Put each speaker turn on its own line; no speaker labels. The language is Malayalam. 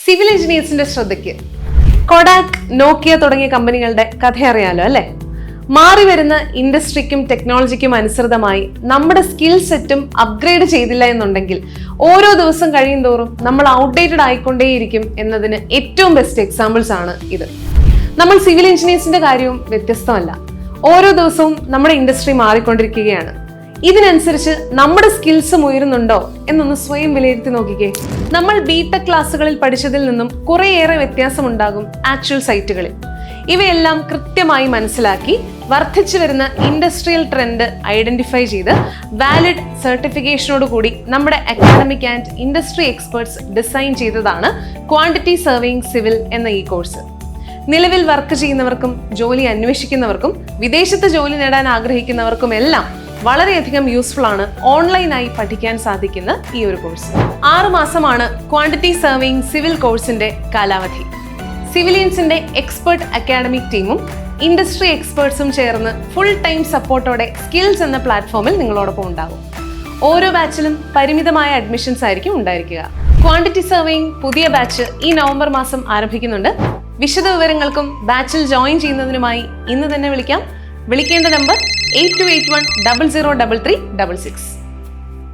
സിവിൽ എഞ്ചിനീയേഴ്സിന്റെ ശ്രദ്ധയ്ക്ക്. കൊഡാക്, നോക്കിയ തുടങ്ങിയ കമ്പനികളുടെ കഥ അറിയാലോ അല്ലെ? മാറി വരുന്ന ഇൻഡസ്ട്രിക്കും ടെക്നോളജിക്കും അനുസൃതമായി നമ്മുടെ സ്കിൽ സെറ്റും അപ്ഗ്രേഡ് ചെയ്തില്ല എന്നുണ്ടെങ്കിൽ ഓരോ ദിവസം കഴിയും തോറും നമ്മൾ ഔട്ട്ഡേറ്റഡ് ആയിക്കൊണ്ടേയിരിക്കും എന്നതിന് ഏറ്റവും ബെസ്റ്റ് എക്സാമ്പിൾസ് ആണ് ഇത്. നമ്മൾ സിവിൽ എഞ്ചിനീയേഴ്സിന്റെ കാര്യവും വ്യത്യസ്തമല്ല. ഓരോ ദിവസവും നമ്മുടെ ഇൻഡസ്ട്രി മാറിക്കൊണ്ടിരിക്കുകയാണ്. ഇതിനനുസരിച്ച് നമ്മുടെ സ്കിൽസും ഉയരുന്നുണ്ടോ എന്നൊന്ന് സ്വയം വിലയിരുത്തി നോക്കിക്കേ. നമ്മൾ ബിടെക് ക്ലാസ്സുകളിൽ പഠിച്ചതിൽ നിന്നും കുറേയേറെ വ്യത്യാസമുണ്ടാകും ആക്ച്വൽ സൈറ്റുകളിൽ. ഇവയെല്ലാം കൃത്യമായി മനസ്സിലാക്കി വർദ്ധിച്ചു വരുന്ന ഇൻഡസ്ട്രിയൽ ട്രെൻഡ് ഐഡന്റിഫൈ ചെയ്ത് വാലിഡ് സർട്ടിഫിക്കേഷനോട് കൂടി നമ്മുടെ academic and industry experts design ചെയ്തതാണ് ക്വാണ്ടിറ്റി സർവേയിങ് സിവിൽ എന്ന ഈ കോഴ്സ്. നിലവിൽ വർക്ക് ചെയ്യുന്നവർക്കും ജോലി അന്വേഷിക്കുന്നവർക്കും വിദേശത്ത് ജോലി നേടാൻ ആഗ്രഹിക്കുന്നവർക്കും എല്ലാം വളരെയധികം യൂസ്ഫുൾ ആണ് ഓൺലൈനായി പഠിക്കാൻ സാധിക്കുന്ന ഈ ഒരു കോഴ്സ്. 6 മാസമാണ് ക്വാണ്ടിറ്റി സർവേയിങ് സിവിൽ കോഴ്സിന്റെ കാലാവധി. സിവിലിയൻസിന്റെ എക്സ്പെർട്ട് അക്കാഡമിക് ടീമും ഇൻഡസ്ട്രി എക്സ്പേർട്സും ചേർന്ന് ഫുൾ ടൈം സപ്പോർട്ടോടെ സ്കിൽസ് എന്ന പ്ലാറ്റ്ഫോമിൽ നിങ്ങളോടൊപ്പം ഉണ്ടാകും. ഓരോ ബാച്ചിലും പരിമിതമായ അഡ്മിഷൻസ് ആയിരിക്കും ഉണ്ടായിരിക്കുക. ക്വാണ്ടിറ്റി സർവേയിങ് പുതിയ ബാച്ച് ഈ നവംബർ മാസം ആരംഭിക്കുന്നുണ്ട്. വിശദ വിവരങ്ങൾക്കും ബാച്ചിൽ ജോയിൻ ചെയ്യുന്നതിനുമായി ഇന്ന് തന്നെ വിളിക്കാം. വിളിക്കേണ്ട നമ്പർ 8281 003366.